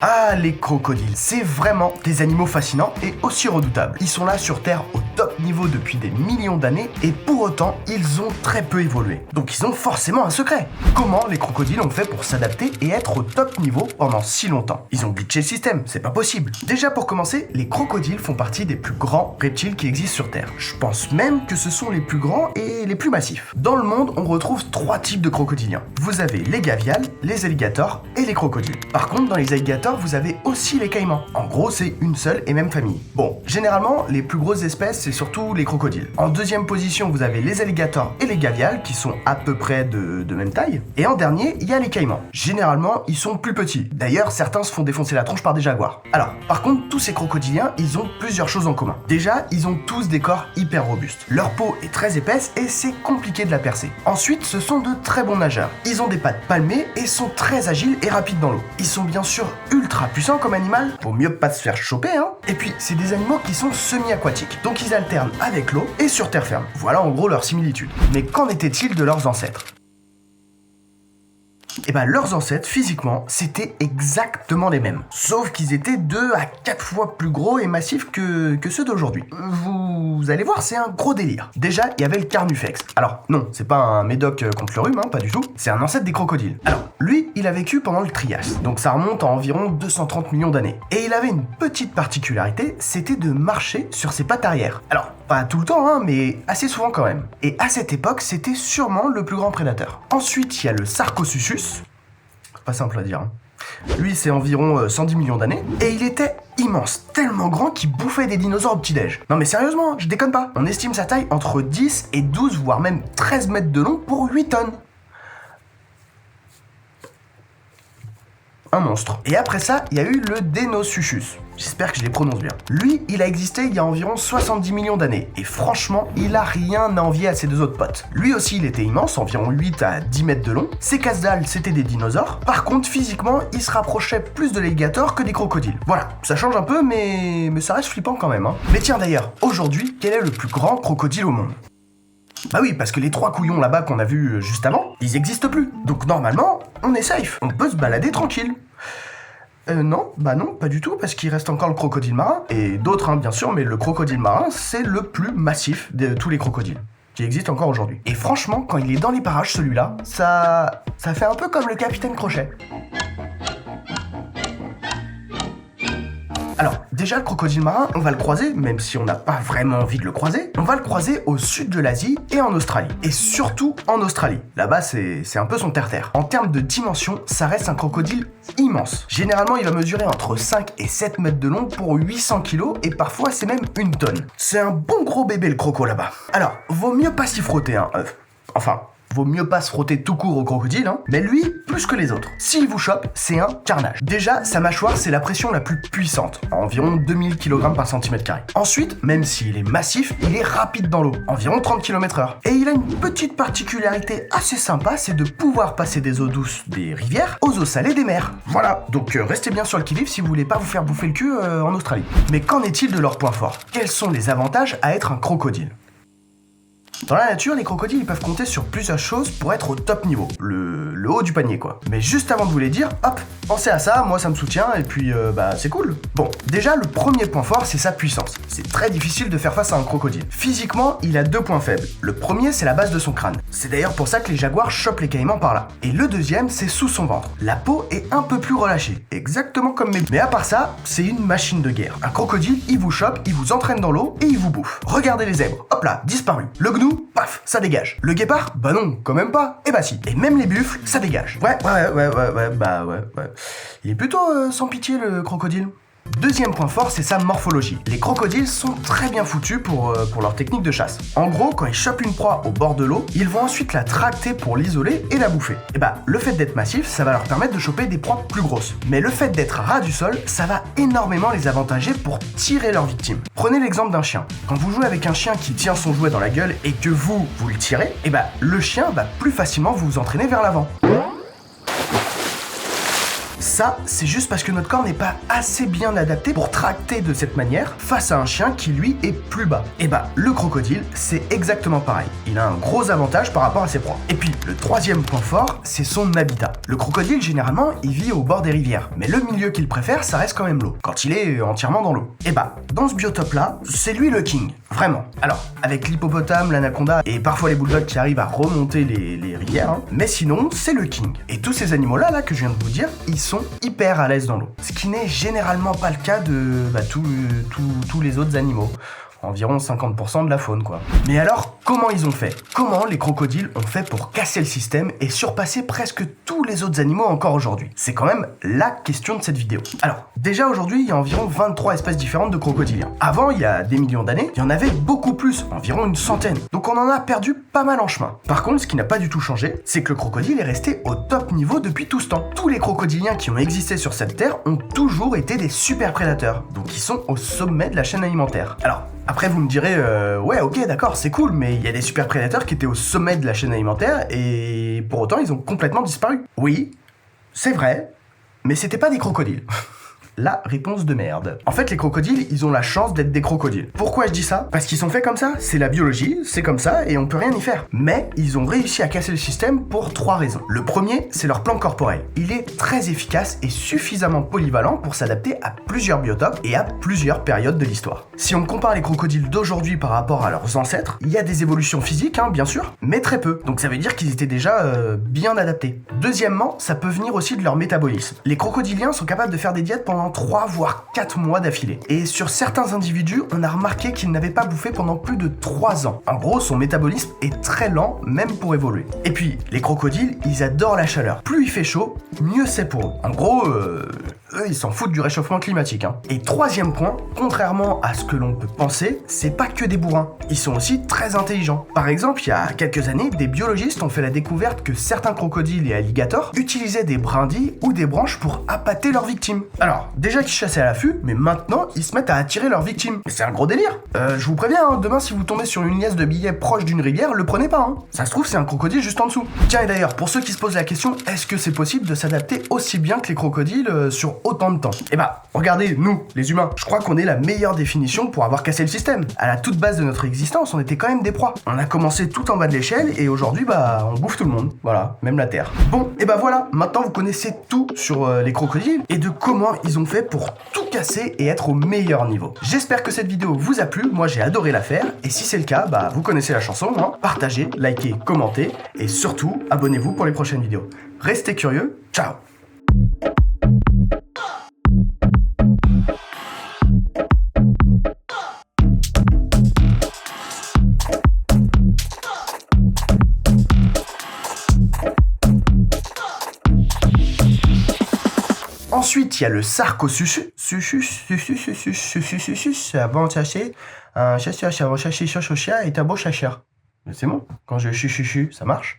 Ah, les crocodiles, c'est vraiment des animaux fascinants et aussi redoutables. Ils sont là sur Terre au top niveau depuis des millions d'années et pour autant, ils ont très peu évolué. Donc ils ont forcément un secret. Comment les crocodiles ont fait pour s'adapter et être au top niveau pendant si longtemps? Ils ont glitché le système, c'est pas possible. Déjà pour commencer, les crocodiles font partie des plus grands reptiles qui existent sur Terre. Je pense même que ce sont les plus grands et les plus massifs. Dans le monde, on retrouve 3 types de crocodiliens. Vous avez les gavials, les alligators et les crocodiles. Par contre, dans les alligators, vous avez aussi les caïmans. En gros, c'est une seule et même famille. Bon, généralement, les plus grosses espèces, c'est surtout les crocodiles. En deuxième position, vous avez les alligators et les gavials, qui sont à peu près de même taille. Et en dernier, il y a les caïmans. Généralement, ils sont plus petits. D'ailleurs, certains se font défoncer la tronche par des jaguars. Alors, par contre, tous ces crocodiliens, ils ont plusieurs choses en commun. Déjà, ils ont tous des corps hyper robustes. Leur peau est très épaisse et c'est compliqué de la percer. Ensuite, ce sont de très bons nageurs. Ils ont des pattes palmées et sont très agiles et rapides dans l'eau. Ils sont bien sûr ultra puissants comme animal, faut mieux pas se faire choper, hein. Et puis, c'est des animaux qui sont semi-aquatiques, donc ils alternent avec l'eau et sur terre ferme. Voilà en gros leur similitude. Mais qu'en était-il de leurs ancêtres ? Et ben leurs ancêtres, physiquement, c'était exactement les mêmes. Sauf qu'ils étaient 2 à 4 fois plus gros et massifs que ceux d'aujourd'hui. Vous allez voir, c'est un gros délire. Déjà, il y avait le Carnifex. Alors, non, c'est pas un médoc contre le rhume, hein, pas du tout. C'est un ancêtre des crocodiles. Alors, lui, il a vécu pendant le Trias. Donc ça remonte à environ 230 millions d'années. Et il avait une petite particularité, c'était de marcher sur ses pattes arrière. Alors, pas tout le temps, hein, mais assez souvent quand même. Et à cette époque, c'était sûrement le plus grand prédateur. Ensuite, il y a le Sarcosuchus. Pas simple à dire, hein. Lui, c'est environ 110 millions d'années, et il était immense, tellement grand qu'il bouffait des dinosaures au petit-déj. Non mais sérieusement, je déconne pas. On estime sa taille entre 10 et 12, voire même 13 mètres de long pour 8 tonnes. Un monstre. Et après ça, il y a eu le Deinosuchus. J'espère que je les prononce bien. Lui, il a existé il y a environ 70 millions d'années. Et franchement, il a rien à envier à ses 2 autres potes. Lui aussi, il était immense, environ 8 à 10 mètres de long. Ses casse-dalles, c'était des dinosaures. Par contre, physiquement, il se rapprochait plus de l'alligator que des crocodiles. Voilà, ça change un peu, mais ça reste flippant quand même, hein. Mais tiens d'ailleurs, aujourd'hui, quel est le plus grand crocodile au monde ? Bah oui, parce que les 3 couillons là-bas qu'on a vus juste avant, ils existent plus. Donc normalement, on est safe, on peut se balader tranquille. Non, bah non, pas du tout, parce qu'il reste encore le crocodile marin, et d'autres, hein, bien sûr, mais le crocodile marin, c'est le plus massif de tous les crocodiles qui existent encore aujourd'hui. Et franchement, quand il est dans les parages, celui-là, ça fait un peu comme le capitaine Crochet. Alors, déjà le crocodile marin, on va le croiser, même si on n'a pas vraiment envie de le croiser, on va le croiser au sud de l'Asie et en Australie. Et surtout en Australie. Là-bas, c'est un peu son terre-terre. En termes de dimension, ça reste un crocodile immense. Généralement, il va mesurer entre 5 et 7 mètres de long pour 800 kilos et parfois c'est même 1 tonne. C'est un bon gros bébé le croco là-bas. Alors, vaut mieux pas s'y frotter, hein. Vaut mieux pas se frotter tout court au crocodile, hein, mais lui, plus que les autres. S'il vous chope, c'est un carnage. Déjà, sa mâchoire, c'est la pression la plus puissante, à environ 2000 kg par cm². Ensuite, même s'il est massif, il est rapide dans l'eau, environ 30 km/h. Et il a une petite particularité assez sympa, c'est de pouvoir passer des eaux douces des rivières aux eaux salées des mers. Voilà, donc restez bien sur le qui-vive si vous voulez pas vous faire bouffer le cul en Australie. Mais qu'en est-il de leurs points forts ? Quels sont les avantages à être un crocodile ? Dans la nature, les crocodiles ils peuvent compter sur plusieurs choses pour être au top niveau, le haut du panier quoi. Mais juste avant de vous les dire, hop, pensez à ça, moi ça me soutient et puis c'est cool. Bon, déjà le premier point fort c'est sa puissance. C'est très difficile de faire face à un crocodile. Physiquement, il a 2 points faibles. Le premier c'est la base de son crâne. C'est d'ailleurs pour ça que les jaguars chopent les caïmans par là. Et le deuxième c'est sous son ventre. La peau est un peu plus relâchée, exactement comme mes... Mais à part ça, c'est une machine de guerre. Un crocodile, il vous chope, il vous entraîne dans l'eau et il vous bouffe. Regardez les zèbres, hop là, disparu. Le gnou, paf, ça dégage. Le guépard, bah non, quand même pas. Et bah si. Et même les buffles, ça dégage. Ouais. Il est plutôt sans pitié le crocodile. Deuxième point fort, c'est sa morphologie. Les crocodiles sont très bien foutus pour leur technique de chasse. En gros, quand ils chopent une proie au bord de l'eau, ils vont ensuite la tracter pour l'isoler et la bouffer. Et bah, le fait d'être massif, ça va leur permettre de choper des proies plus grosses. Mais le fait d'être ras du sol, ça va énormément les avantager pour tirer leurs victimes. Prenez l'exemple d'un chien. Quand vous jouez avec un chien qui tient son jouet dans la gueule et que vous le tirez, et bah, le chien va plus facilement vous entraîner vers l'avant. Ça, c'est juste parce que notre corps n'est pas assez bien adapté pour tracter de cette manière face à un chien qui lui est plus bas. Et bah, le crocodile, c'est exactement pareil. Il a un gros avantage par rapport à ses proies. Et puis, le troisième point fort, c'est son habitat. Le crocodile, généralement, il vit au bord des rivières. Mais le milieu qu'il préfère, ça reste quand même l'eau, quand il est entièrement dans l'eau. Et bah, dans ce biotope-là, c'est lui le king. Vraiment. Alors, avec l'hippopotame, l'anaconda et parfois les bulldogs qui arrivent à remonter les rivières, hein, mais sinon, c'est le king. Et tous ces animaux-là, que je viens de vous dire, ils sont hyper à l'aise dans l'eau. Ce qui n'est généralement pas le cas de tous les autres animaux. Environ 50% de la faune, quoi. Mais alors, comment ils ont fait? Comment les crocodiles ont fait pour casser le système et surpasser presque tous les autres animaux encore aujourd'hui? C'est quand même la question de cette vidéo. Alors, déjà aujourd'hui, il y a environ 23 espèces différentes de crocodiliens. Avant, il y a des millions d'années, il y en avait beaucoup plus, environ une centaine. Donc on en a perdu pas mal en chemin. Par contre, ce qui n'a pas du tout changé, c'est que le crocodile est resté au top niveau depuis tout ce temps. Tous les crocodiliens qui ont existé sur cette terre ont toujours été des super prédateurs. Donc ils sont au sommet de la chaîne alimentaire. Alors, après, vous me direz, ouais, ok, d'accord, c'est cool, mais il y a des super prédateurs qui étaient au sommet de la chaîne alimentaire et pour autant, ils ont complètement disparu. Oui, c'est vrai, mais c'était pas des crocodiles. La réponse de merde. En fait, les crocodiles, ils ont la chance d'être des crocodiles. Pourquoi je dis ça? Parce qu'ils sont faits comme ça, c'est la biologie, c'est comme ça, et on peut rien y faire. Mais ils ont réussi à casser le système pour 3 raisons. Le premier, c'est leur plan corporel. Il est très efficace et suffisamment polyvalent pour s'adapter à plusieurs biotopes et à plusieurs périodes de l'histoire. Si on compare les crocodiles d'aujourd'hui par rapport à leurs ancêtres, il y a des évolutions physiques, bien sûr, mais très peu. Donc ça veut dire qu'ils étaient déjà bien adaptés. Deuxièmement, ça peut venir aussi de leur métabolisme. Les crocodiliens sont capables de faire des diètes pendant 3 voire 4 mois d'affilée. Et sur certains individus, on a remarqué qu'ils n'avaient pas bouffé pendant plus de 3 ans. En gros, son métabolisme est très lent, même pour évoluer. Et puis, les crocodiles, ils adorent la chaleur. Plus il fait chaud, mieux c'est pour eux. En gros, eux, ils s'en foutent du réchauffement climatique. Et troisième point, contrairement à ce que l'on peut penser, c'est pas que des bourrins. Ils sont aussi très intelligents. Par exemple, il y a quelques années, des biologistes ont fait la découverte que certains crocodiles et alligators utilisaient des brindilles ou des branches pour appâter leurs victimes. Alors, déjà qu'ils chassaient à l'affût, mais maintenant, ils se mettent à attirer leurs victimes. C'est un gros délire. Je vous préviens, demain, si vous tombez sur une liasse de billets proche d'une rivière, le prenez pas. Ça se trouve, c'est un crocodile juste en dessous. Tiens, et d'ailleurs, pour ceux qui se posent la question, est-ce que c'est possible de s'adapter aussi bien que les crocodiles sur autant de temps? Eh bah, regardez, nous, les humains, je crois qu'on est la meilleure définition pour avoir cassé le système. À la toute base de notre existence, on était quand même des proies. On a commencé tout en bas de l'échelle et aujourd'hui, on bouffe tout le monde. Voilà, même la Terre. Bon, et voilà, maintenant vous connaissez tout sur les crocodiles et de comment ils ont fait pour tout casser et être au meilleur niveau. J'espère que cette vidéo vous a plu, moi j'ai adoré la faire, et si c'est le cas, vous connaissez la chanson, partagez, likez, commentez, et surtout, abonnez-vous pour les prochaines vidéos. Restez curieux, ciao! Ensuite, il y a le sarcosuchus. Avant chercher un chasseur, et un beau chasseur. C'est bon, quand je chuchuchu, ça marche.